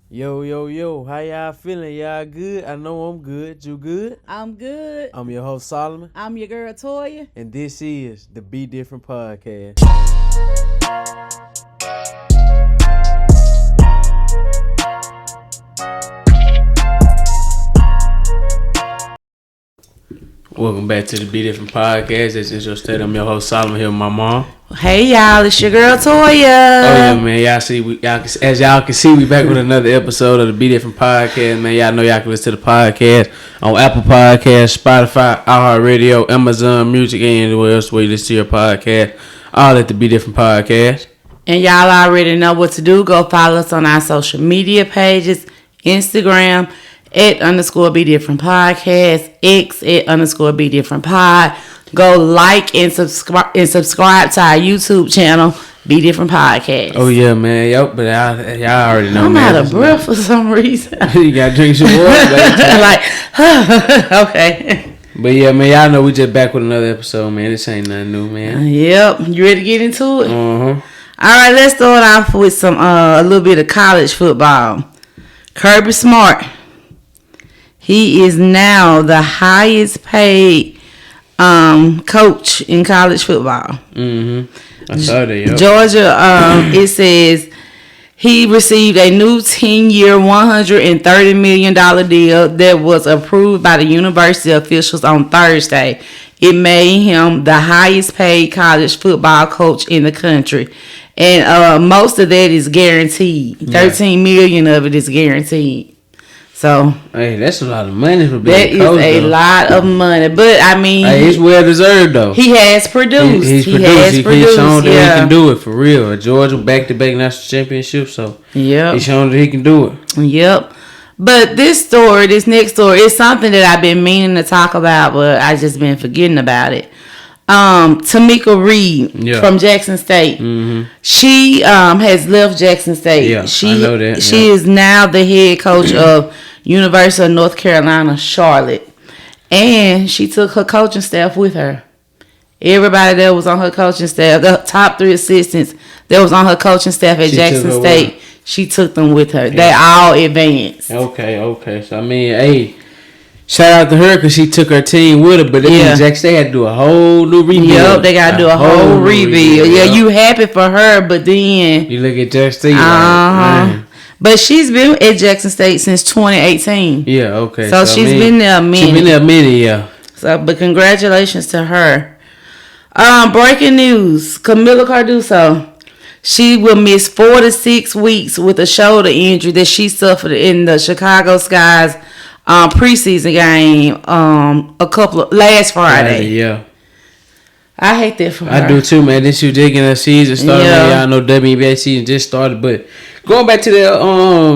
Yo, how y'all feeling? Y'all good? I know I'm good. You good? I'm good. I'm your host, Solomon. I'm your girl, Toya. And this is the BeDifferent Podcast. Welcome back to the BeDifferent Podcast. This is your state. I'm your host, Solomon, here with my mom. Hey, y'all. It's your girl, Toya. Oh, yeah, man. As y'all can see, we back with another episode of the BeDifferent Podcast, man. Y'all know y'all can listen to the podcast on Apple Podcasts, Spotify, iHeartRadio, Amazon Music, and anywhere else where you listen to your podcast. All at the BeDifferent Podcast. And y'all already know what to do. Go follow us on our social media pages, Instagram, @_BeDifferent Podcast, X @_BeDifferent Pod. Go like and subscribe to our YouTube channel, BeDifferent Podcast. Oh yeah, man. Yup, but y'all already know. I'm out of breath for some reason. You gotta drink some water, baby. Okay. But yeah, man, y'all know we just back with another episode, man. This ain't nothing new, man. Yep. You ready to get into it? All right, let's start off with some a little bit of college football. KirbySmart. He is now the highest paid coach in college football. I saw that, yo. Georgia, it says he received a new 10-year, $130 million deal that was approved by the university officials on Thursday. It made him the highest paid college football coach in the country. And most of that is guaranteed. $13 million of it is guaranteed. So, hey, that's a lot of money for being a coach. That is a lot of money, but I mean, hey, it's well deserved though. He has produced. He's shown that he can do it for real. Georgia back-to-back national championship, so he's shown that he can do it. Yep. But this next story, is something that I've been meaning to talk about, but I just been forgetting about it. Tamika Reed from Jackson State. She has left Jackson State. Yeah, I know that. She is now the head coach of University of North Carolina, Charlotte. And she took her coaching staff with her. Everybody that was on her coaching staff, the top 3 assistants that was on her coaching staff at Jackson State, she took them with her. Yeah. They all advanced. Okay. So, I mean, hey, shout out to her because she took her team with her, but Jackson State had to do a whole new rebuild. Yep, they got to do a whole rebuild. Yeah, you happy for her, but then you look at Jackson State. Man. But she's been at Jackson State since 2018. Yeah, okay. So she's been there a minute. She's been there a minute, yeah. So, but congratulations to her. Breaking news: Camila Cardoso. She will miss 4 to 6 weeks with a shoulder injury that she suffered in the Chicago Sky's preseason game last Friday. Yeah. I hate that for her. I do too, man. This you digging the season started. Yeah. Y'all know WNBA season just started, but going back to the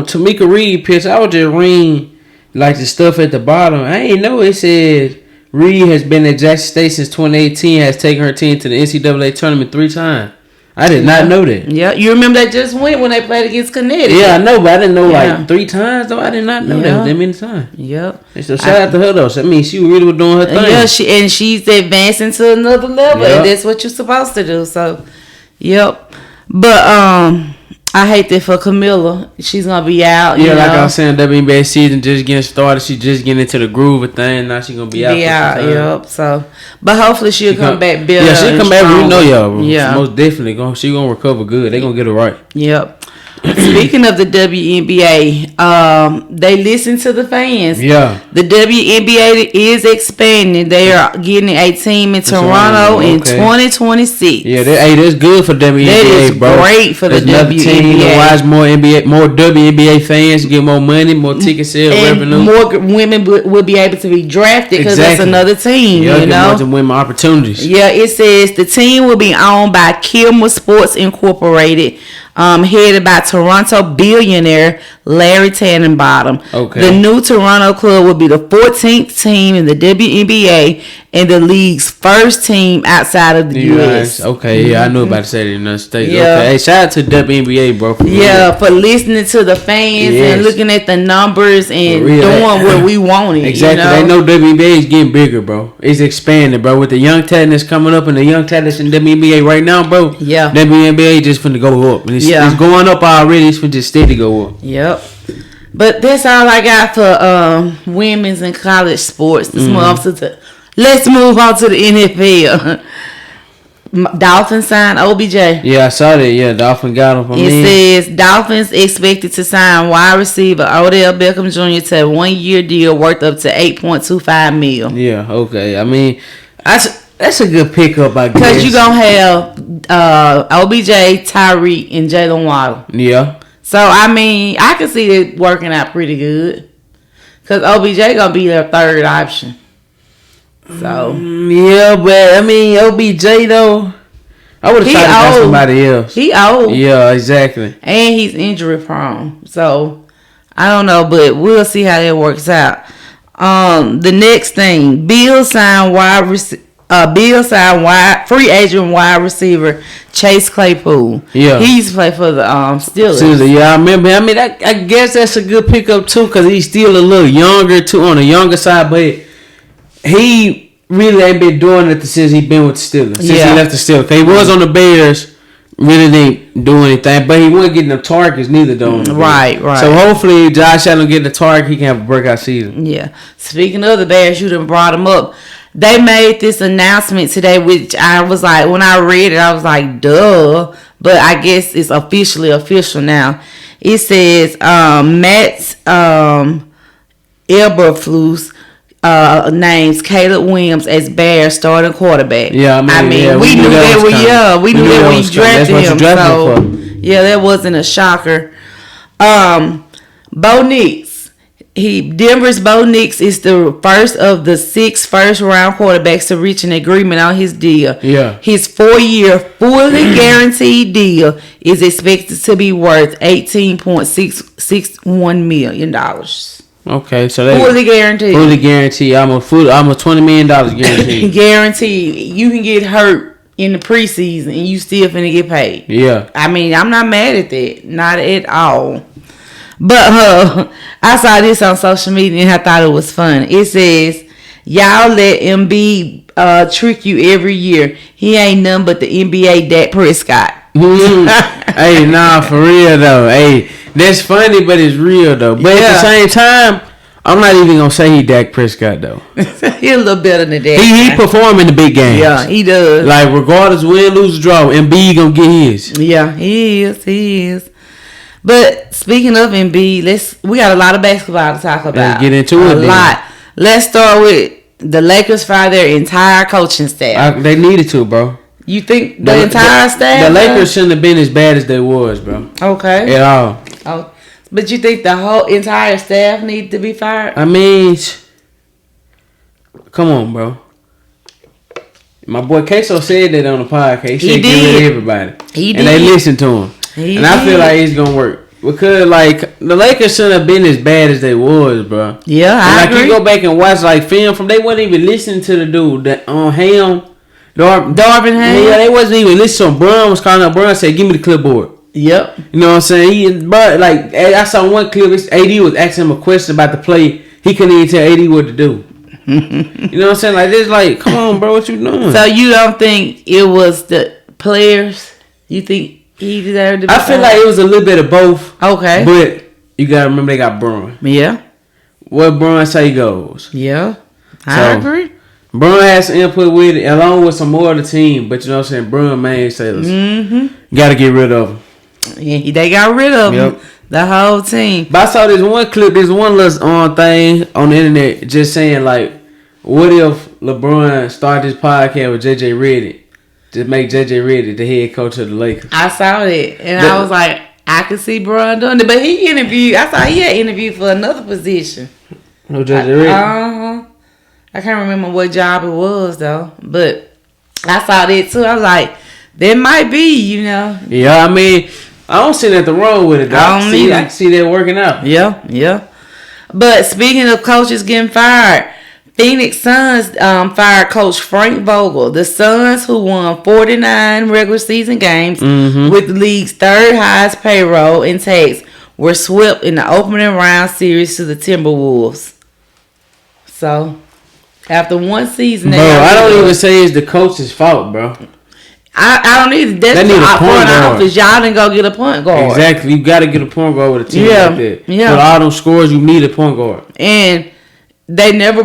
Tamika Reed pitch, I was just reading like the stuff at the bottom. I ain't know it said Reed has been at Jackson State since 2018, has taken her team to the NCAA tournament 3 times. I did not know that. Yeah, you remember that just went when they played against Connecticut. Yeah, I know, but I didn't know like 3 times though. I did not know that many times. Yep. So shout out to her though. So, I mean, she really was doing her thing. Yeah, she's advancing to another level, and that's what you're supposed to do. So, yep. But I hate that for Camila. She's gonna be out. Yeah, like I was saying, WNBA season just getting started. She just getting into the groove of things. Now she's gonna be out. Yep. So, but hopefully she'll come back better. Yeah, she'll come back. We know y'all. Yeah, most definitely she gonna recover good. They gonna get it right. Yep. Speaking of the WNBA, they listen to the fans. Yeah. The WNBA is expanding. They are getting a team in Toronto in 2026. Yeah, that's good for WNBA, that is bro. Great for the WNBA. Team to watch more WNBA fans, get more money, more ticket sales revenue. More women will be able to be drafted because that's another team. Yeah, you know, more women opportunities. Yeah, it says the team will be owned by Kilmer Sports Incorporated. Headed by Toronto billionaire Larry Tannenbottom. Okay. The new Toronto club will be the 14th team in the WNBA and the league's first team outside of the U.S. Okay, yeah, I knew about to say the United States. Yeah. Okay, hey, shout out to WNBA, bro. For listening to the fans and looking at the numbers and doing what we wanted. Exactly. You know? They know WNBA is getting bigger, bro. It's expanding, bro. With the young talent that's coming up and the young talent that's in WNBA right now, bro. Yeah. WNBA just finna go up. It's going up already. It's finna just steady go up. Yep. But that's all I got for women's and college sports. Let's move on to the NFL. Dolphins signed OBJ. Yeah, I saw that. Yeah, Dolphins got him. It says Dolphins expected to sign wide receiver Odell Beckham Jr. to a 1-year deal worth up to $8.25 million. Yeah, okay. I mean, that's a good pickup, I guess. Because you're going to have OBJ, Tyreek, and Jalen Waddle. Yeah. So, I mean, I can see it working out pretty good. Because OBJ going to be their third option. So yeah, but I mean OBJ though, I would have tried to find somebody else. He old. Yeah, exactly. And he's injury prone. So I don't know, but we'll see how that works out. The next thing, Bill signed free agent wide receiver Chase Claypool. Yeah, he used to play for the Steelers. Yeah, I remember. I mean, I guess that's a good pickup too, because he's still a little younger too, on the younger side, but he really ain't been doing it since he been with the Steelers. Since he left the Steelers. He was on the Bears, really didn't do anything. But he wasn't getting the targets neither, though. Right. So hopefully Josh Allen get the target, he can have a breakout season. Yeah. Speaking of the Bears, you done brought him up. They made this announcement today, which I was like, when I read it, I was like, duh. But I guess it's officially official now. It says Matt Eberflus names Caleb Williams as Bears starting quarterback. Yeah, I mean we knew that when you drafted him. So yeah, that wasn't a shocker. Bo Nix, Denver's Bo Nix is the first of the 6 first-round quarterbacks to reach an agreement on his deal. Yeah, his 4-year fully guaranteed deal is expected to be worth $18.661 million. Okay, so they fully guaranteed. Almost $20 million guaranteed. Guaranteed. You can get hurt in the preseason and you still finna get paid. Yeah. I mean, I'm not mad at that. Not at all. But I saw this on social media and I thought it was fun. It says, y'all let Embiid trick you every year. He ain't nothing but the NBA Dak Prescott. Hey, nah, for real though. Hey, that's funny, but it's real though. But at the same time, I'm not even gonna say he Dak Prescott though. He a little better than that. He perform in the big games. Yeah, he does. Like regardless win, lose, or draw, Embiid gonna get his. Yeah, he is. But speaking of Embiid, we got a lot of basketball to talk about. Let's get into it. A lot. Let's start with the Lakers fired their entire coaching staff. They needed to, bro. You think the entire staff? The Lakers shouldn't have been as bad as they was, bro. Okay. At all. Oh, but you think the whole entire staff need to be fired? I mean, come on, bro. My boy Queso said that on the podcast. He said get rid of everybody. He did. And they listened to him. I feel like it's gonna work. Because like the Lakers shouldn't have been as bad as they was, bro. Yeah, I agree. You go back and watch like film from, they wasn't even listening to the dude that on Ham. Darvin Ham. Yeah, they wasn't even listening. Bron was calling up. Bron said, "Give me the clipboard." Yep. You know what I'm saying? But like I saw one clip. AD was asking him a question about the play. He couldn't even tell AD what to do. You know what I'm saying? Like this, like, come on, bro, what you doing? So you don't think it was the players? You think he deserved to be I feel like it was a little bit of both. Okay. But you gotta remember they got Bron. Yeah. What Bron say goes. Yeah. I agree. Bron has some input with it, along with some more of the team. But you know what I'm saying? Bron, man, say, gotta get rid of him. Yeah, they got rid of him. The whole team. But I saw this one clip, this one little thing on the internet just saying, like, what if LeBron started this podcast with JJ Redick? Just make JJ Redick the head coach of the Lakers. I saw it. And I was like, I could see Bron doing it. But he interviewed, I thought he had interviewed for another position. No JJ Redick? I can't remember what job it was, though. But I saw that, too. I was like, there might be, you know. Yeah, I mean, I don't see nothing wrong with it. I can see that working out. Yeah. But speaking of coaches getting fired, Phoenix Suns fired Coach Frank Vogel. The Suns, who won 49 regular season games with the league's third highest payroll and tax, were swept in the opening round series to the Timberwolves. So, after one season, I don't even say it's the coach's fault, bro. I don't need that's they need a point guard. Office. Y'all didn't go get a point guard. Exactly. You got to get a point guard with a team like that. Yeah. With all them scores, you need a point guard. And they never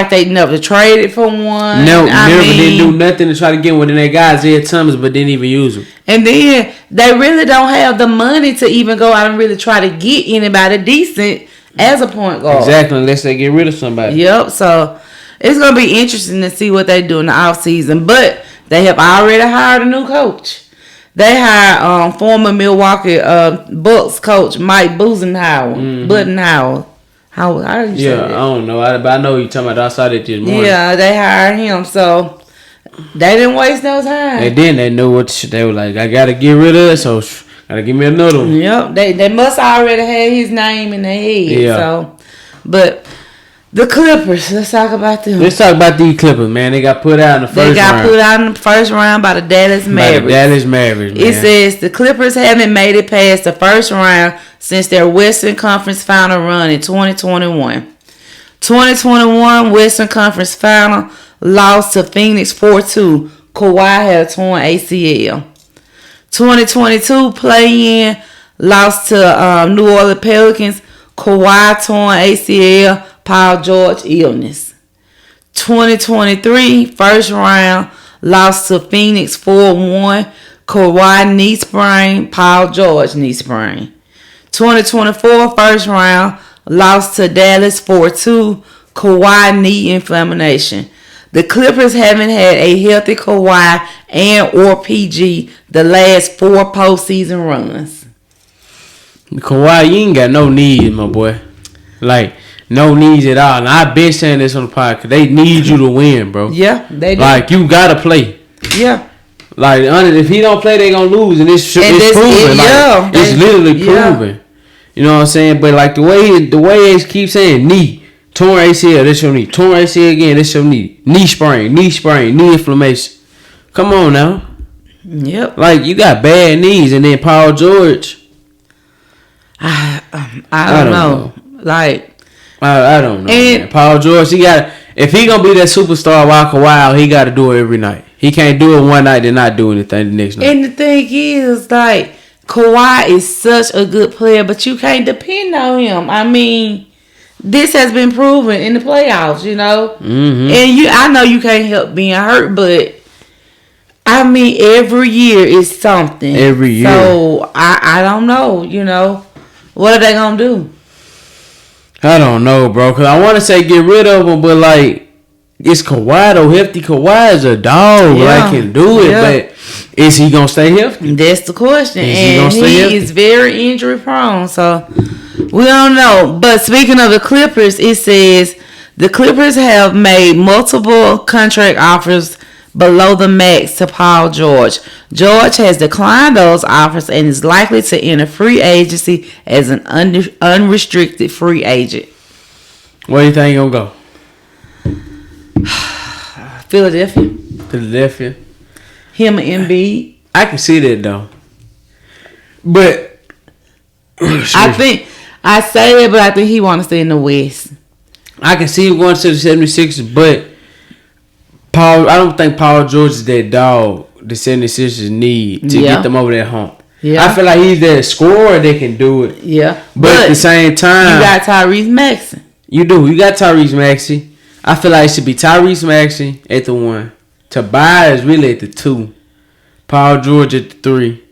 they never traded for one. No, didn't do nothing to try to get one of their guys there Thomas, but didn't even use them. And then they really don't have the money to even go out and really try to get anybody decent as a point guard. Exactly, unless they get rid of somebody. Yep. So it's gonna be interesting to see what they do in the offseason. But they have already hired a new coach. They hired former Milwaukee Bucks coach Mike Budenholzer. Budenholzer. How do you say that? I don't know. But I know you're talking about. I saw that this morning. Yeah, they hired him. So they didn't waste no time. And then they knew they were like, I gotta get rid of it, so gotta give me another one. Yep. They must already have his name in their head. Yeah. So, but the Clippers, let's talk about them. Let's talk about these Clippers, man. They got put out in the first round. They got put out in the first round by the Dallas Mavericks. Man. It says the Clippers haven't made it past the first round since their Western Conference Final run in 2021. 2021 Western Conference Final lost to Phoenix 4-2. Kawhi had a torn ACL. 2022 play-in lost to New Orleans Pelicans. Kawhi torn ACL. Paul George illness. 2023 first round lost to Phoenix 4-1. Kawhi knee sprain. Paul George knee sprain. 2024 first round lost to Dallas 4-2. Kawhi knee inflammation. The Clippers haven't had a healthy Kawhi and or PG the last 4 postseason runs. Kawhi, you ain't got no knees, my boy. Like, no knees at all. And I've been saying this on the podcast. They need you to win, bro. Yeah, they do. Like, you gotta play. Yeah. Like, if he don't play, they gonna lose. And it's proven. It's literally proven. You know what I'm saying? But, like, the way they keep saying knee. Torn ACL, that's your knee. Torn ACL again, that's your knee. Knee sprain, knee inflammation. Come on now. Yep. Like, you got bad knees. And then Paul George. I don't know. Like, I don't know. Man. Paul George, if he gonna be that superstar while Kawhi, he gotta do it every night. He can't do it one night and not do anything the next night. And the thing is, like, Kawhi is such a good player, but you can't depend on him. I mean, this has been proven in the playoffs, you know. Mm-hmm. And I know you can't help being hurt, but I mean, every year is something. Every year. So I don't know, you know. What are they gonna do? I don't know, bro. Cause I want to say get rid of him, but like it's Kawhi though. Hefty Kawhi is a dog. Like can do it, but is he gonna stay healthy? That's the question. And he is very injury prone, so we don't know. But speaking of the Clippers, it says the Clippers have made multiple contract offers below the max to Paul George. George has declined those offers and is likely to enter free agency as an unrestricted free agent. Where do you think he'll go? Philadelphia. Him and Embiid. I can see that though. But I think I say it, but I think he wants to stay in the West. I can see him going to the 76ers, but I don't think Paul George is that dog the 76ers need to get them over that hump. Yeah. I feel like he's that scorer that can do it. Yeah. But at the same time, you got Tyrese Maxey. You do. You got Tyrese Maxey. I feel like it should be Tyrese Maxey at the 1. Tobias is really at the 2. Paul George at the 3.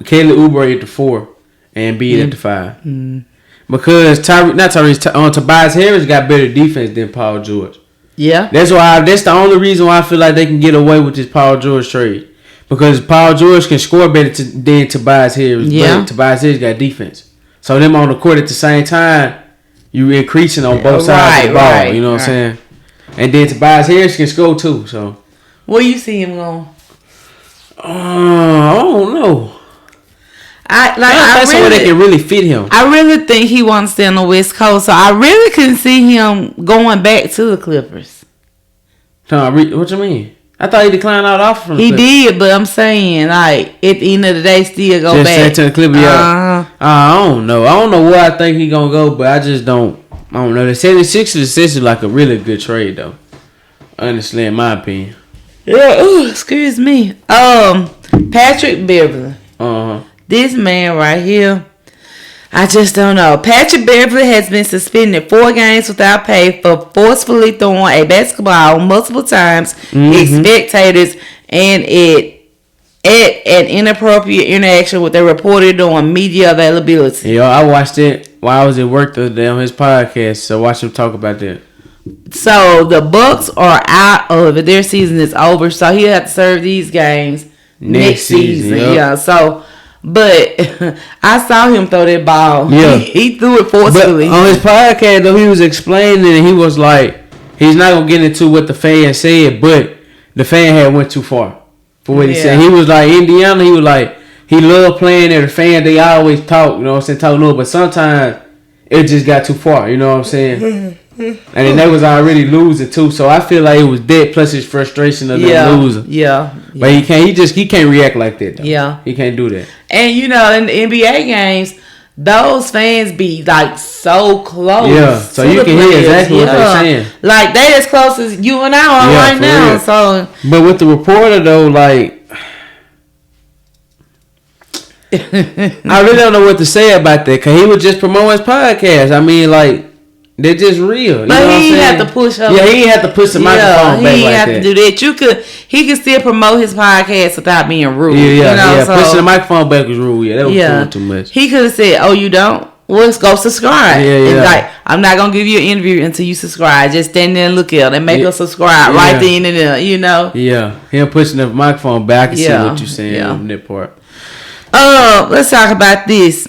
Kelly Oubre at the 4. And Embiid at the 5. Mm. Because Tobias Harris got better defense than Paul George. Yeah. That's the only reason why I feel like they can get away with this Paul George trade. Because Paul George can score better than Tobias Harris. Yeah. But Tobias Harris got defense. So them on the court at the same time, you increasing on both sides of the ball. You know what I'm saying? And then Tobias Harris can score too. So where you see him going? I don't know. I really, they can really fit him. I really think he wants to stay on the West Coast, so I really can see him going back to the Clippers. What you mean? I thought he declined out offer from the Clippers. He did, but I'm saying, like, at the end of the day, still go back. To the Clippers, I don't know. I don't know where I think he gonna go, but I just don't. I don't know. The 76ers is like a really good trade, though. Honestly, in my opinion. Yeah. Ooh, excuse me. Patrick Beverly. This man right here, I just don't know. Patrick Beverly has been suspended 4 games without pay for forcefully throwing a basketball multiple times at spectators and at an inappropriate interaction with a reporter during media availability. Yeah, I watched it while I was at work the other day on his podcast, so watch him talk about that. So the Bucks are out of it. Their season is over, so he'll have to serve these games next season. Yep. Yeah, so... But I saw him throw that ball. Yeah. He threw it forcefully. But on his podcast, though, he was explaining and he was like, he's not going to get into what the fan said, but the fan had went too far for what he said. He was like, Indiana, he was like, he loved playing there. The fan, they always talk, you know what I'm saying, talk no, but sometimes it just got too far, you know what I'm saying? And then they was already losing too, so I feel like it was that plus his frustration of them losing. Yeah. But he can't react like that though. Yeah. He can't do that. And you know, in the NBA games, those fans be like so close. Yeah, so you can hear exactly what they're saying. Like they as close as you and I are right now. Real. So, but with the reporter though, like I really don't know what to say about that because he was just promoting his podcast. I mean, like they're just real. But he didn't have to push up. Yeah, he didn't have to push the microphone back like that. He didn't have to do that. He could still promote his podcast without being rude. Yeah. So, pushing the microphone back was rude. Yeah, that was doing too much. He could have said, "Oh, you don't? Well, let's go subscribe." Yeah. Like, I'm not gonna give you an interview until you subscribe. Just stand there and look at it and make us subscribe right then and there. You know. Yeah, him pushing the microphone back. I can see what you're saying on that part. Let's talk about this.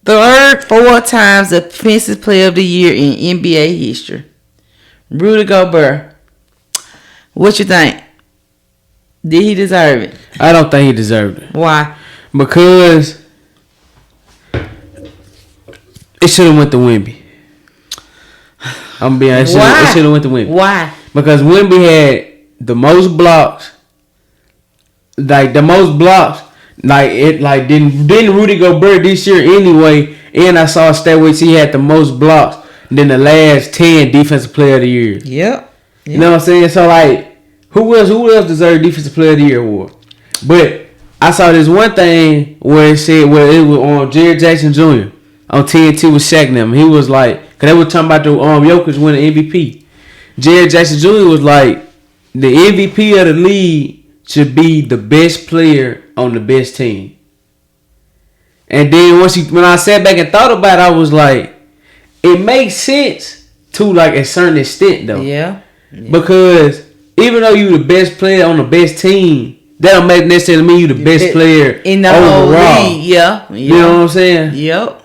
Third 4 times Defensive Player of the Year in NBA history. Rudy Gobert. What you think? Did he deserve it? I don't think he deserved it. Why? Because it should have went to Wemby. I'm being honest. It should have went to Wemby. Why? Because Wemby had the most blocks. Like the most blocks. Like it, like didn't Rudy Gobert this year anyway? And I saw stat which he had the most blocks than the last 10 Defensive Player of the Year. Yep. You know what I'm saying? So like, who else deserved Defensive Player of the Year award? But I saw this one thing where it said it was on Jared Jackson Jr. on TNT with Shaq and them. He was like, cause they were talking about the Jokic winning MVP. Jared Jackson Jr. was like, the MVP of the league should be the best player on the best team. And then when I sat back and thought about it, I was like, it makes sense to like a certain extent though. Yeah. Because even though you the best player on the best team, that don't necessarily mean you the best player in the overall. Whole league. Yeah. You know what I'm saying? Yep.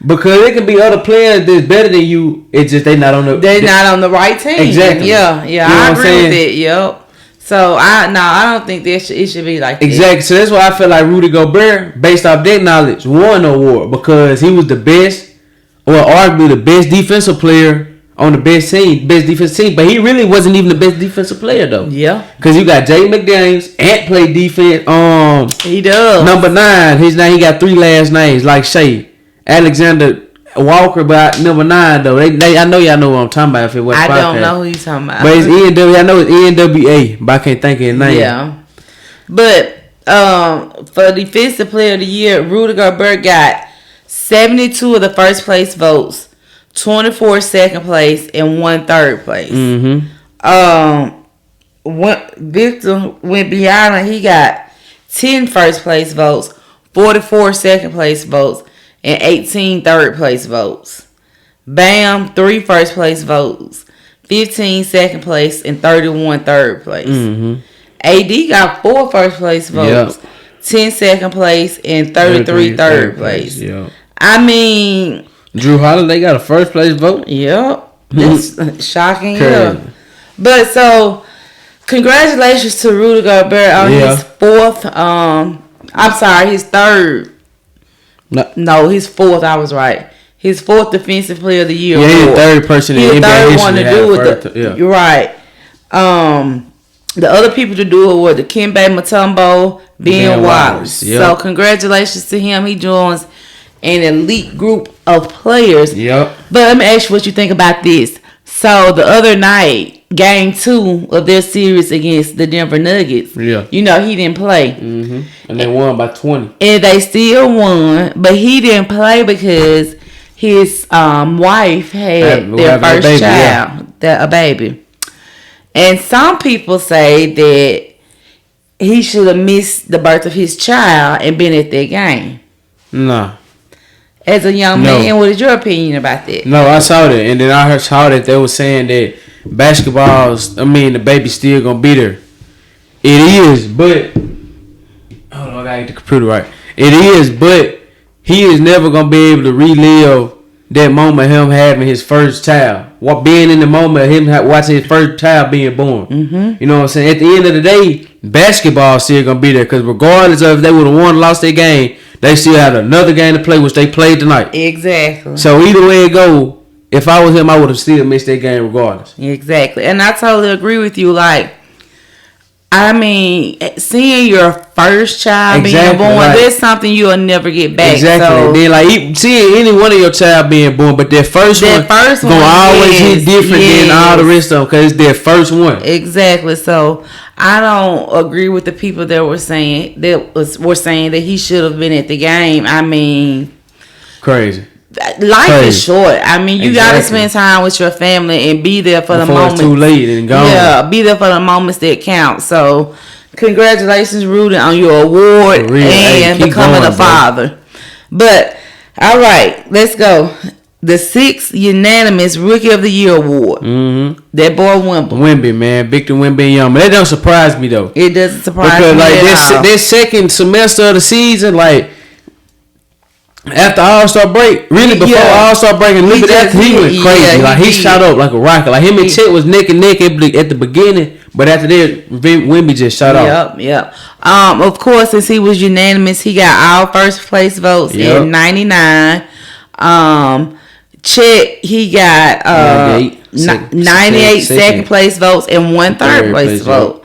Because it can be other players that's better than you. It's just they're not on the right team. Exactly. Yeah. You know I agree with it. Yep. So I don't think it should be like that. Exactly. So that's why I feel like Rudy Gobert, based off that knowledge, won the award because he was the best, or arguably the best defensive player on the best defensive team. But he really wasn't even the best defensive player though. Yeah. Because you got Jay McDaniels, Ant play defense. He does. Number 9, he got 3 last names like Shea, Alexander Walker, but number 9 though. I know y'all know what I'm talking about. If it was I don't know who you're talking about. But it's I know it's ENWA, but I can't think of his name. Yeah. But for Defensive Player of the Year, Rudy Gobert got 72 of the first place votes, 24 second place, and 1 third place. Mm-hmm. Victor went beyond him. He got 10 first place votes, 44 second place votes, and 18 third place votes. Bam, 3 first place votes, 15 second place, and 31 third place. Mm-hmm. AD got 4 first place votes, 10 second place, and 33 third place. Yep. I mean, Drew Holiday got a first place vote. Yep. That's shocking. Yeah. But so, congratulations to Rudy Gobert on his 4th. I'm sorry, his 3rd. No, his 4th. I was right. His 4th Defensive Player of the Year. Yeah, he's the 3rd person in NBA history to do it. You're right. The other people to do it were the Dikembe Mutombo, Ben Wallace. Yep. So congratulations to him. He joins an elite group of players. Yep. But let me ask you what you think about this. So the other night, game 2 of their series against the Denver Nuggets. Yeah. You know, he didn't play. Mm-hmm. And they won by 20. And they still won, but he didn't play because his wife had their first baby, child, a baby. And some people say that he should have missed the birth of his child and been at that game. No. As a young man, what is your opinion about that? No, I saw that. And then I saw that they were saying that the baby's still going to be there. It is, but... Hold on, I got to get the computer right. It is, but he is never going to be able to relive that moment of him having his first child. Being in the moment of him watching his first child being born. Mm-hmm. You know what I'm saying? At the end of the day, basketball is still going to be there. Because regardless of if they would have won or lost their game, they still had another game to play, which they played tonight. Exactly. So either way it go, if I was him, I would have still missed that game regardless. Exactly. And I totally agree with you. Like, I mean, seeing your first child being born, that's something you'll never get back. Exactly. So, then, like, seeing any one of your child being born, but their first one gonna always hit different than all the rest of them because it's their first one. Exactly. So I don't agree with the people that were saying that he should have been at the game. I mean, crazy. Life is short. I mean, you gotta spend time with your family and be there for the moments. Before it's too late and gone. Yeah, be there for the moments that count. So, congratulations, Rudy, on your award and becoming a father. Bro. But all right, let's go. The 6th unanimous Rookie of the Year award. Mm-hmm. That boy Wemby, man, Victor Wembanyama. That don't surprise me though. It doesn't surprise me because like this second semester of the season, like. After All-Star break, really before All-Star break, and a little bit after, he went crazy. Like he shot up like a rocket. Like him and Chet was neck and neck at the beginning, but after that, Wemby just shot off. Yep. Of course, since he was unanimous, he got all first place votes in 99. Chet, he got 98 second place votes and 1 third place vote.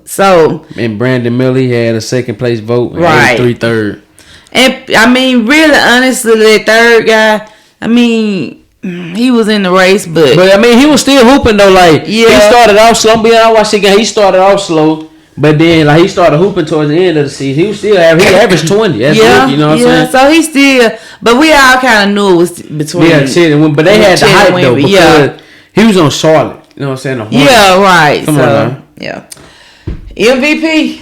So and Brandon Miller had a second place vote, right? 3 third. And I mean, really, honestly, that third guy, I mean, he was in the race, but I mean, he was still hooping though. Like he started off slow. I watched the game. He started off slow, but then like he started hooping towards the end of the season. He was still he averaged 20. That's good, you know what I'm saying? So he still, but we all kind of knew it was between Chet and Wemby, but they had the hype though because he was on Charlotte. You know what I'm saying? Right. Come on now. MVP.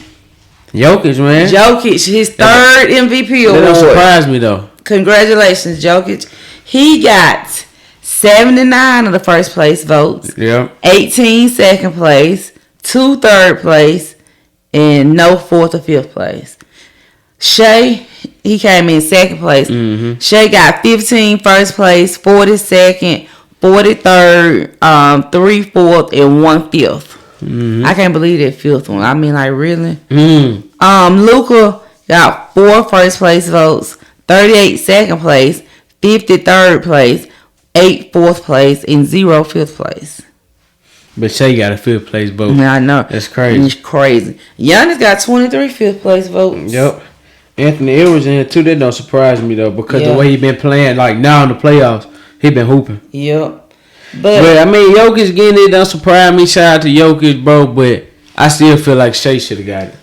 Jokic, man. His third MVP award. That don't surprise me, though. Congratulations, Jokic. He got 79 of the first place votes. 18 second place, 2 third place, and no 4th or 5th place. Shea, he came in second place. Mm-hmm. Shea got 15 first place, 42nd, 43rd, 3 4th, and 1 5th. Mm-hmm. I can't believe that 5th one. I mean, like, really? Luka got 4 first place votes, 38 second place, 53rd place, 8 4th place, and 0 5th place. But Shea got a 5th place vote. Yeah, I know. That's crazy. It's crazy. Giannis got 23 5th place votes. Yep. Anthony Edwards in here too. That don't surprise me though, because the way he been playing, like now in the playoffs, he been hooping. Yep. But I mean, Jokic getting it don't surprise me. Shout out to Jokic, bro. But I still feel like Shea should have got it.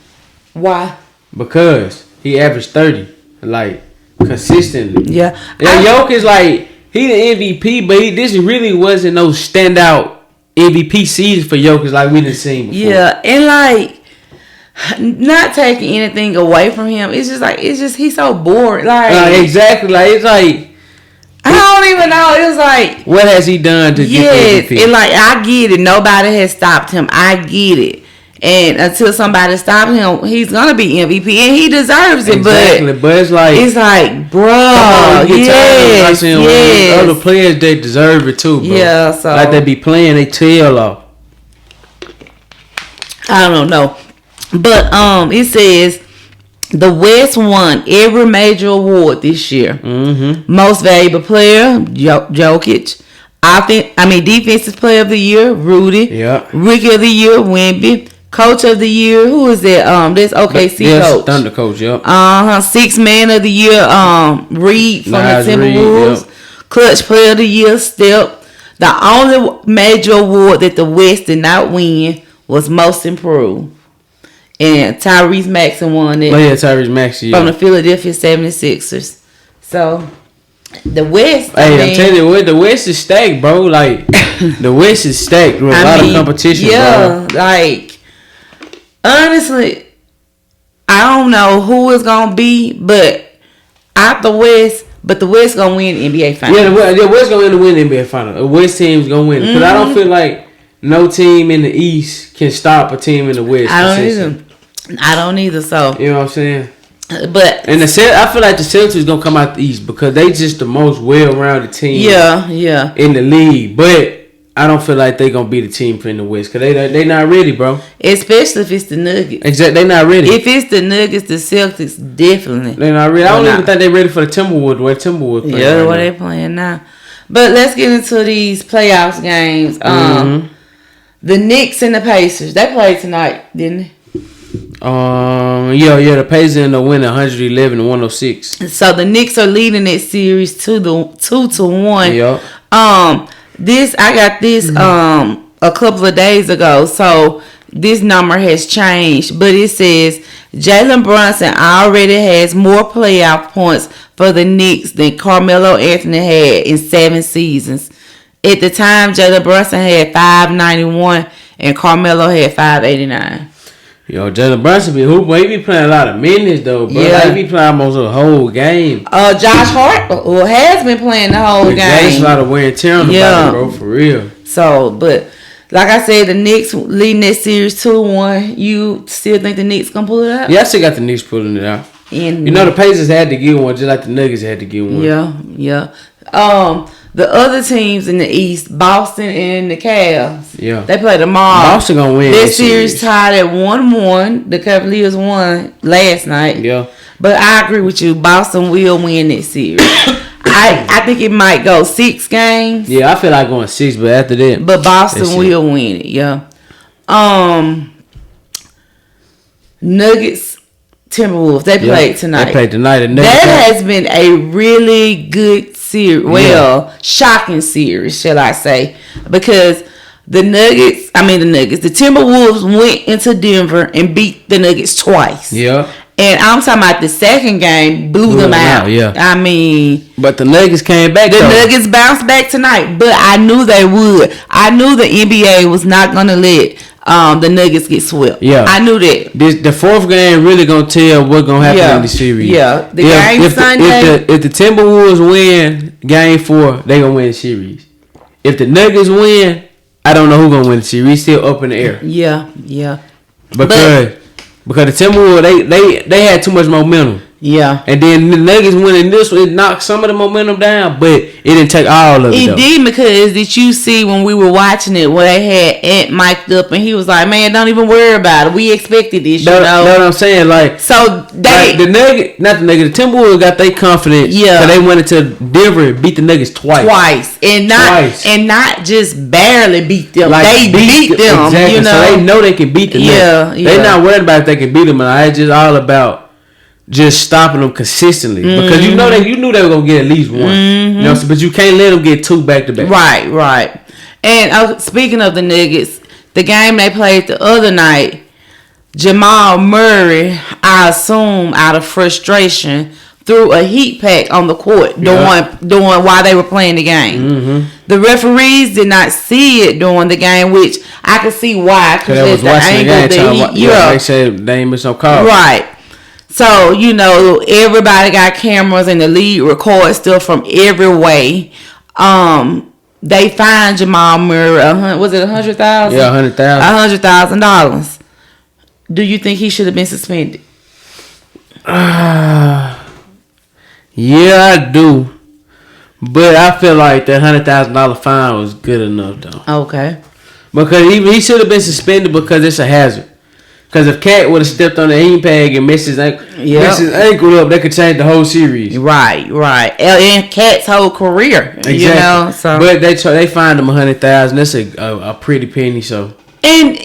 Why? Because he averaged 30, like consistently. Yeah. Jokic, like he the MVP, but this really wasn't no standout MVP season for Jokic like we didn't see before. Yeah, and like not taking anything away from him. It's just he's so bored. Like exactly, like it's like. I don't even know. It was like, what has he done to get MVP? And like I get it. Nobody has stopped him. I get it. And until somebody stops him, he's gonna be MVP, and he deserves it. Exactly, but it's like, bro, yes. Other players they deserve it too, bro. Yeah, so like they be playing their tail off. I don't know, but it says. The West won every major award this year. Mm-hmm. Most valuable player, Jokic. Defensive player of the year, Rudy. Yeah. Rookie of the year, Wemby. Coach of the year, who is that? This OKC coach. Thunder coach, yep. 6th man of the year, Reed from the Timberwolves. Yep. Clutch player of the year, Step. The only major award that the West did not win was Most Improved. And Tyrese Maxey won it. Oh, yeah, Tyrese Maxey. From the Philadelphia 76ers. So, the West. Hey, I'm telling you what, the West is stacked, bro. Like, the West is stacked with a lot of competition, yeah, bro. Like, honestly, I don't know who it's going to be, but out the West, but the West going to win the NBA Finals. Yeah, the West going to win the NBA Finals. The West team's going to win. Because I don't feel like no team in the East can stop a team in the West. I don't either, so. You know what I'm saying? But and I feel like the Celtics gonna come out the East because they just the most well-rounded team. Yeah. In the league, but I don't feel like they gonna be the team in the West because they not ready, bro. Especially if it's the Nuggets. Exactly, they not ready. If it's the Nuggets, the Celtics definitely. They not ready. I don't even think they ready for the Timberwolves. The way Timberwolves playing. Yeah, the way they playing now. But let's get into these playoffs games. The Knicks and the Pacers. They played tonight, didn't they? The Pacers ended up winning 111-106. So the Knicks are leading that series 2-1. Yep. I got this a couple of days ago. So this number has changed, but it says Jalen Brunson already has more playoff points for the Knicks than Carmelo Anthony had in 7 seasons. At the time, Jalen Brunson had 591 and Carmelo had 589. Yo, Jalen Brunson he be playing a lot of minutes though, bro. Yeah. He be playing almost a whole game. Josh Hart has been playing the whole game. That's a lot of wear and tear on the body, bro, for real. So, but like I said, the Knicks leading that series 2-1. You still think the Knicks gonna pull it out? Yeah, I still got the Knicks pulling it out. And the Pacers had to get one, just like the Nuggets had to get one. Yeah. The other teams in the East, Boston and the Cavs, they play tomorrow. Boston gonna win. This series tied at 1-1. The Cavaliers won last night. Yeah. But I agree with you. Boston will win this series. I think it might go 6 games. Yeah, I feel like going 6, but after that. But Boston will win it. Yeah. Nuggets. Timberwolves, they played tonight. They played tonight. That has been a really good series. Well, shocking series, shall I say. Because the Timberwolves went into Denver and beat the Nuggets twice. Yeah. And I'm talking about the second game blew them out. Yeah. I mean. But the Nuggets came back. The Nuggets bounced back tonight. But I knew they would. I knew the NBA was not going to let the Nuggets get swept. Yeah. I knew that. The fourth game really going to tell what's going to happen in the series. Yeah. The game Sunday. If the Timberwolves win game 4, they going to win the series. If the Nuggets win, I don't know who's going to win the series. It's still up in the air. Yeah. Because the Timberwolves, they had too much momentum. Yeah. And then the Nuggets winning this one, it knocked some of the momentum down, but it didn't take all of it. It did, because did you see when we were watching it where they had Ant mic'd up and he was like, "Man, don't even worry about it. We expected this, you know." Know what I'm saying? Like, so they the Timberwolves got their confidence. Yeah. So they went into Denver and beat the Nuggets twice. And not just barely beat them. Like, they beat them. Exactly. You know? So they know they can beat the Nuggets. They're not worried about if they can beat them. And it's just all about just stopping them consistently, because you knew they were gonna get at least one. You know, but you can't let them get 2 back to back. Right. And speaking of the Nuggets, the game they played the other night, Jamal Murray, I assume out of frustration, threw a heat pack on the court during while they were playing the game. The referees did not see it during the game, which I could see why, because they was watching the game. They said they ain't miss no call. Right. So, everybody got cameras and the league records stuff from every way. They fined Jamal Murray, was it $100,000? Yeah, $100,000. $100,000. Do you think he should have been suspended? Yeah, I do. But I feel like that $100,000 fine was good enough, though. Okay. Because he should have been suspended because it's a hazard. Because if Cat would have stepped on the impact and messed his ankle up, that could change the whole series. Right. And Cat's whole career. Exactly. So. But they fined him $100,000. That's a pretty penny. So. And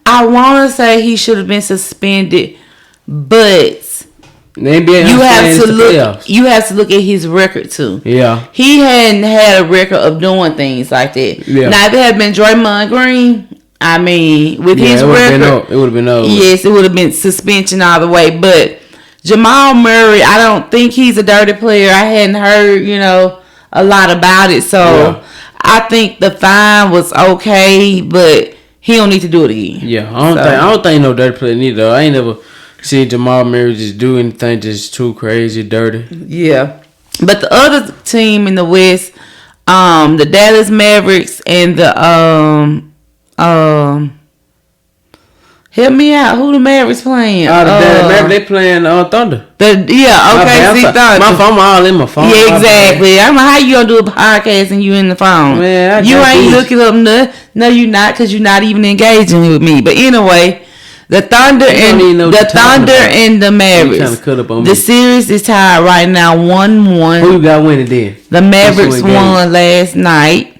I want to say he should have been suspended, but The NBA you have to look at his record too. Yeah. He hadn't had a record of doing things like that. Yeah. Now if it had been Draymond Green, I mean, with his record, it would have been over. Yes, it would have been suspension all the way. But Jamal Murray, I don't think he's a dirty player. I hadn't heard, a lot about it. So I think the fine was okay, but he don't need to do it again. Yeah, I don't think no dirty player neither. I ain't never seen Jamal Murray just do anything just too crazy, dirty. Yeah. But the other team in the West, the Dallas Mavericks and the help me out. Who the Mavericks playing? The Dallas Mavericks, they playing Thunder. Thunder. I'm all in my phone. Yeah, exactly. I don't know how you gonna do a podcast and you in the phone. Man, you ain't looking up nothing. No, you not, because you're not even engaging with me. But anyway, the Thunder and the Mavericks. The series is tied right now 1-1. Who you got winning then? The Mavericks won last night.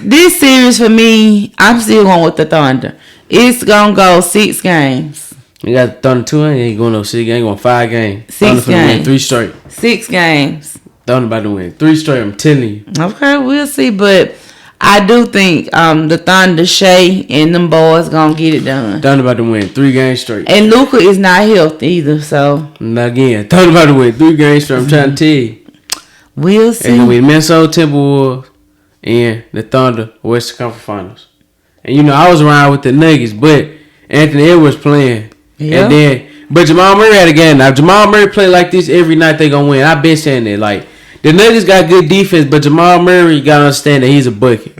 This series for me, I'm still going with the Thunder. It's gonna go 6 games. You got the Thunder 2, ain't going no 6 games, going 5 games. 6 games. Thunder win 3 straight. 6 games. Thunder about to win 3 straight, I'm telling you. Okay, we'll see, but I do think the Thunder, Shea, and them boys gonna get it done. Thunder about to win 3 games straight. And Luka is not healthy either, so. Not again. Thunder about to win 3 games straight, I'm trying to tell you. We'll see. And we Minnesota Timberwolves and the Thunder Western Conference Finals. And I was around with the Nuggets, but Anthony Edwards playing. Yeah. And then, but Jamal Murray had a game. Now, if Jamal Murray play like this every night, they gonna win. I've been saying that. Like, the Nuggets got good defense, but Jamal Murray, you gotta understand that he's a bucket.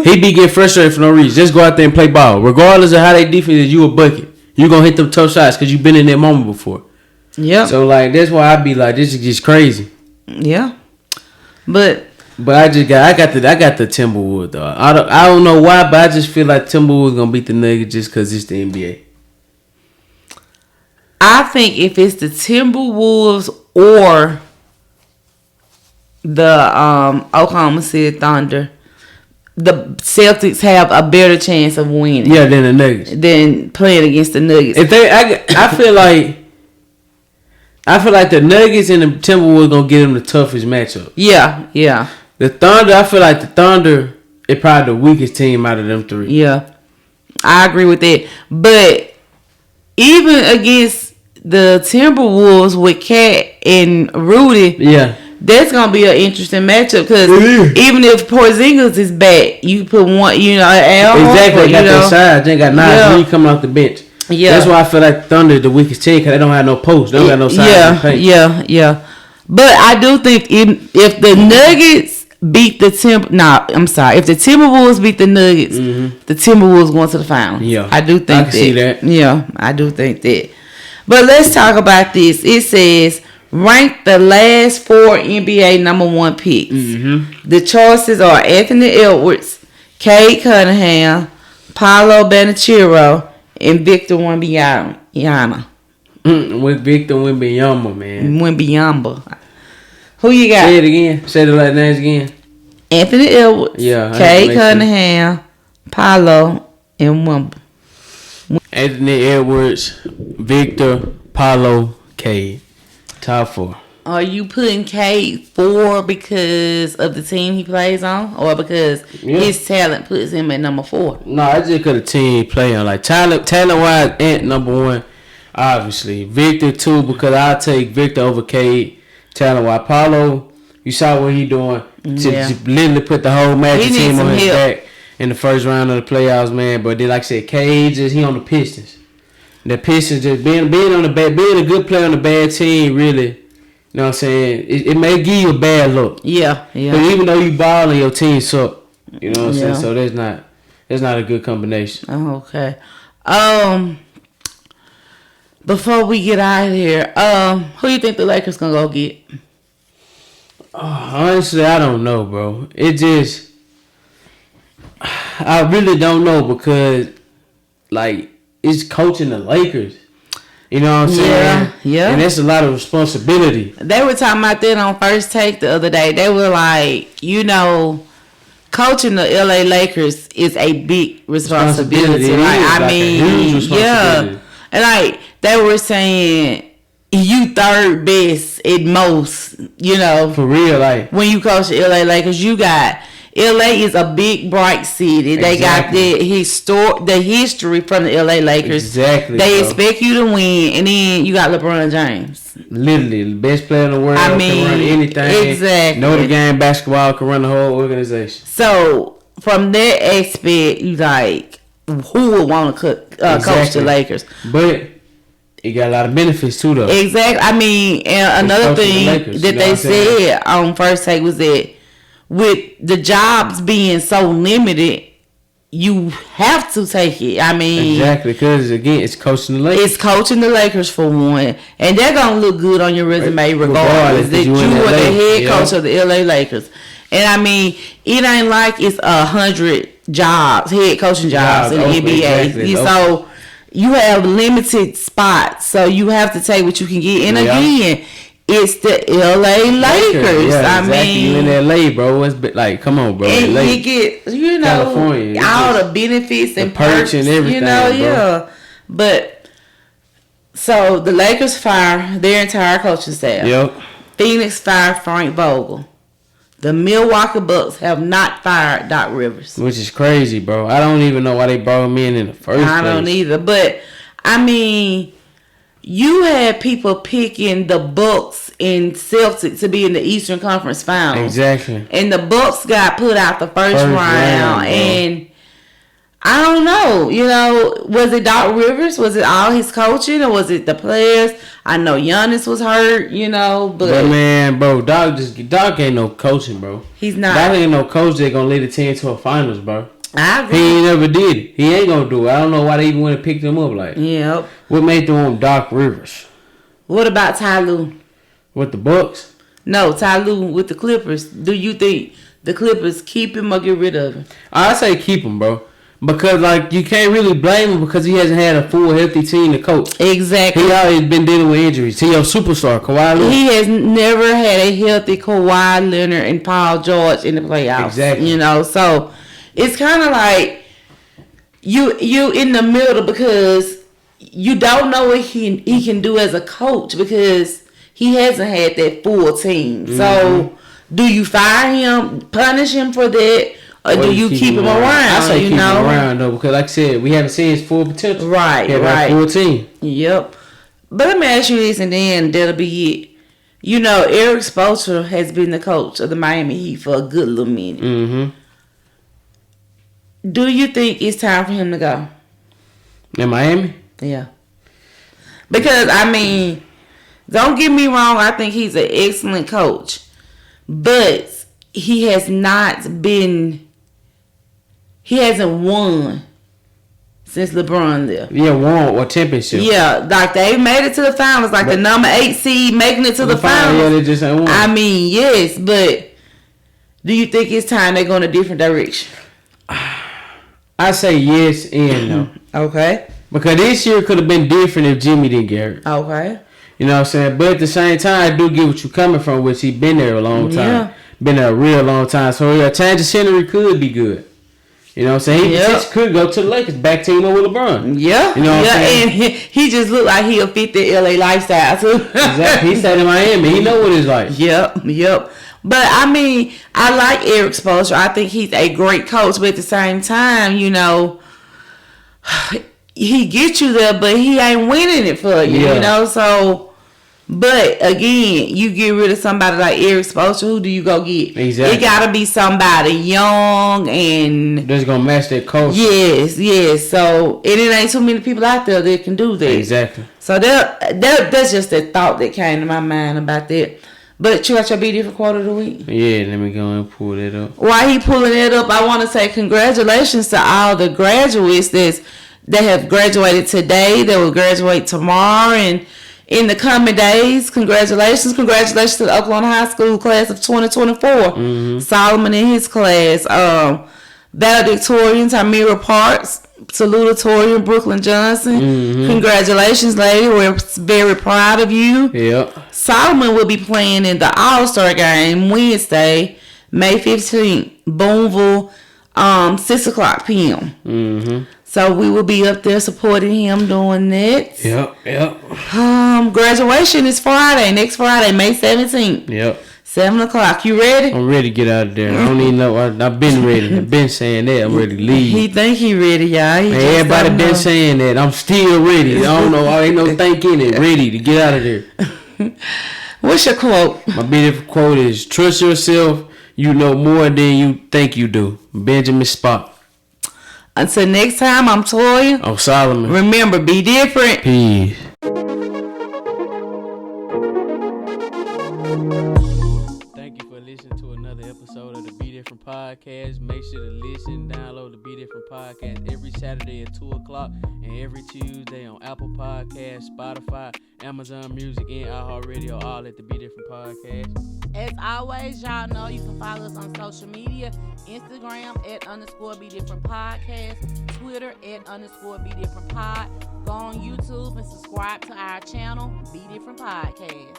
He be getting frustrated for no reason. Just go out there and play ball. Regardless of how they defense is, you a bucket. You gonna hit them tough shots because you've been in that moment before. Yeah. So, like, that's why I be like, this is just crazy. Yeah. But I got the Timberwolves though. I don't know why, but I just feel like Timberwolves gonna beat the Nuggets just because it's the NBA. I think if it's the Timberwolves or the Oklahoma City Thunder, the Celtics have a better chance of winning. Yeah, than the Nuggets. Than playing against the Nuggets. I feel like the Nuggets and the Timberwolves gonna give them the toughest matchup. Yeah. The Thunder, I feel like the Thunder is probably the weakest team out of them 3. Yeah, I agree with that. But even against the Timberwolves with Cat and Rudy, that's gonna be an interesting matchup because even if Porzingis is back, you put one, exactly. They got that side. They got Nas Reed coming off the bench. Yeah, that's why I feel like Thunder is the weakest team because they don't have no post. They don't got no size. Yeah. But I do think if the Nuggets beat the if the Timberwolves beat the Nuggets, the Timberwolves going to the finals. Yeah, I do think I can see that. Yeah, I do think that. But let's talk about this. It says rank the last 4 NBA number 1 picks. The choices are Anthony Edwards, Cade Cunningham, Paolo Banchero, and Victor Wembanyama. With Victor Wembanyama, man. Wembanyama. Who you got? Say it again. Say the last names again. Anthony Edwards. Yeah. Cade Cunningham, Paolo, and Wemba. Anthony Edwards, Victor, Paolo, Cade. Top 4. Are you putting Cade 4 because of the team he plays on, or because his talent puts him at number 4? No, I just got a team playing like talent wise. Ant number 1, obviously. Victor 2 because I'll take Victor over Cade. Talent wise, Paolo, you saw what he doing to literally put the whole Magic team on his back in the first round of the playoffs, man. But then, like I said, Cade he on the Pistons. The Pistons just being a good player on the bad team, really. You know what I'm saying? It may give you a bad look. Yeah. But even though you ball and your team suck, you know what I'm saying? So that's not a good combination. Oh, okay. Before we get out of here, who you think the Lakers gonna go get? Honestly, I don't know, bro. I really don't know because, like, it's coaching the Lakers. You know what I'm saying? Yeah. And that's a lot of responsibility. They were talking about that on First Take the other day. They were like, coaching the LA Lakers is a big responsibility. Like, I mean, a huge responsibility. And like they were saying, you third best at most, you know. For real, like. When you coach the LA Lakers, you got... LA is a big, bright city. They got the history from the LA Lakers. Exactly. They expect you to win, and then you got LeBron James. Literally, the best player in the world. Can run anything. Exactly. Know the game, basketball, can run the whole organization. So, from that aspect, you like, who would want to coach the Lakers? But it got a lot of benefits too, though. Exactly. I mean, and another thing that they said on First Take was that with the jobs being so limited, you have to take it. I mean... Exactly, because, again, it's coaching the Lakers. It's coaching the Lakers for one. And they're going to look good on your resume regardless that you are the head coach of the LA Lakers. And, I mean, it ain't like it's 100 jobs, head coaching jobs in the NBA. Exactly. So, you have limited spots. So, you have to take what you can get. And, again... It's the LA Lakers. Yeah, exactly. You in LA, bro. It's like, come on, bro. And LA. You get, you know, California. All the benefits and perks and everything. You know, bro. But so the Lakers fire their entire coaching staff. Yep. Phoenix fired Frank Vogel. The Milwaukee Bucks have not fired Doc Rivers. Which is crazy, bro. I don't even know why they brought him in the first place. I don't either. But I mean, you had people picking the Bucks and Celtics to be in the Eastern Conference Finals. Exactly. And the Bucks got put out the first round. And I don't know. You know, was it Doc Rivers? Was it all his coaching? Or was it the players? I know Giannis was hurt, you know. But man, bro, Doc ain't no coaching, bro. He's not. Doc ain't no coach that gonna lead the team to a finals, bro. I agree. He ain't never did it. He ain't gonna do it. I don't know why they even went and picked him up. Like, yep. What made them want Doc Rivers? What about Ty Lue? With the Bucks? No, Ty Lue with the Clippers. Do you think the Clippers keep him or get rid of him? I say keep him, bro. Because, like, you can't really blame him because he hasn't had a full, healthy team to coach. Exactly. He always been dealing with injuries. He your superstar, Kawhi Leonard. He has never had a healthy Kawhi Leonard and Paul George in the playoffs. Exactly. You know, so it's kind of like you in the middle because you don't know what he can do as a coach because he hasn't had that full team. Mm-hmm. So, do you fire him, punish him for that, or do you keep him around? I say keep him around, though, because like I said, we haven't seen his full potential. Right, right. Full team. Yep. But let me ask you this, and then that'll be it. You know, Eric Spoelstra has been the coach of the Miami Heat for a good little minute. Mm-hmm. Do you think it's time for him to go? In Miami? Yeah. Because, I mean, don't get me wrong, I think he's an excellent coach. But he hasn't won since LeBron left. Yeah, won or championship. Yeah, like they made it to the finals, like the number 8 seed making it to the finals. Yeah, they just ain't won. I mean, yes, but do you think it's time they go in a different direction? I say yes and no. Okay. Because this year could have been different if Jimmy didn't get hurt. Okay. You know what I'm saying? But at the same time, I do get what you're coming from, which he been there a long time. Yeah. Been there a real long time. So a change of scenery could be good. You know what I'm saying? He potentially could go to the Lakers, back team up with LeBron. Yeah. You know what I'm saying? And he just looked like he'll fit the LA lifestyle too. Exactly. He stayed in Miami. He know what it's like. Yep. But I mean, I like Eric Spoelstra. I think he's a great coach. But at the same time, you know, he gets you there, but he ain't winning it for you. Yeah. You know, so. But again, you get rid of somebody like Eric Spoelstra, who do you go get? Exactly. It gotta be somebody young and that's gonna match that culture. Yes. So and it ain't too many people out there that can do that. Exactly. So that's just a thought that came to my mind about that. But you got your BeDifferent quote of the week? Yeah, let me go and pull that up. While he pulling it up, I want to say congratulations to all the graduates that have graduated today, that will graduate tomorrow, and in the coming days. Congratulations to the Oklahoma High School class of 2024. Mm-hmm. Solomon in his class. Valedictorian Tamira Parks. Salutatorian Brooklyn Johnson. Mm-hmm. Congratulations, lady. We're very proud of you. Yep. Solomon will be playing in the All-Star game Wednesday, May 15th, Boonville, 6 o'clock p.m. Mm-hmm. So we will be up there supporting him doing that. Yep. Graduation is Friday, next Friday, May 17th. Yep. 7:00. You ready? I'm ready to get out of there. I don't even know. I've been ready. I've been saying that. I'm ready to leave. He think he ready, y'all. Everybody been saying that. I'm still ready. I don't know. I ain't no thinking it. Ready to get out of there. What's your quote? My beautiful quote is, trust yourself. You know more than you think you do. Benjamin Spock. Until next time, I'm Toya. I'm Solomon. Remember, be different. Peace. Thank you for listening to another episode of the Be Different Podcast. Make sure to listen, download the Be Different Podcast every Saturday at 2 o'clock and every Tuesday on Apple Podcasts, Spotify, Amazon Music, and iHeartRadio, all at the Be Different Podcast. As always, y'all know you can follow us on social media. Instagram @_BeDifferent Podcast. Twitter @_BeDifferent Pod. Go on YouTube and subscribe to our channel, Be Different Podcast.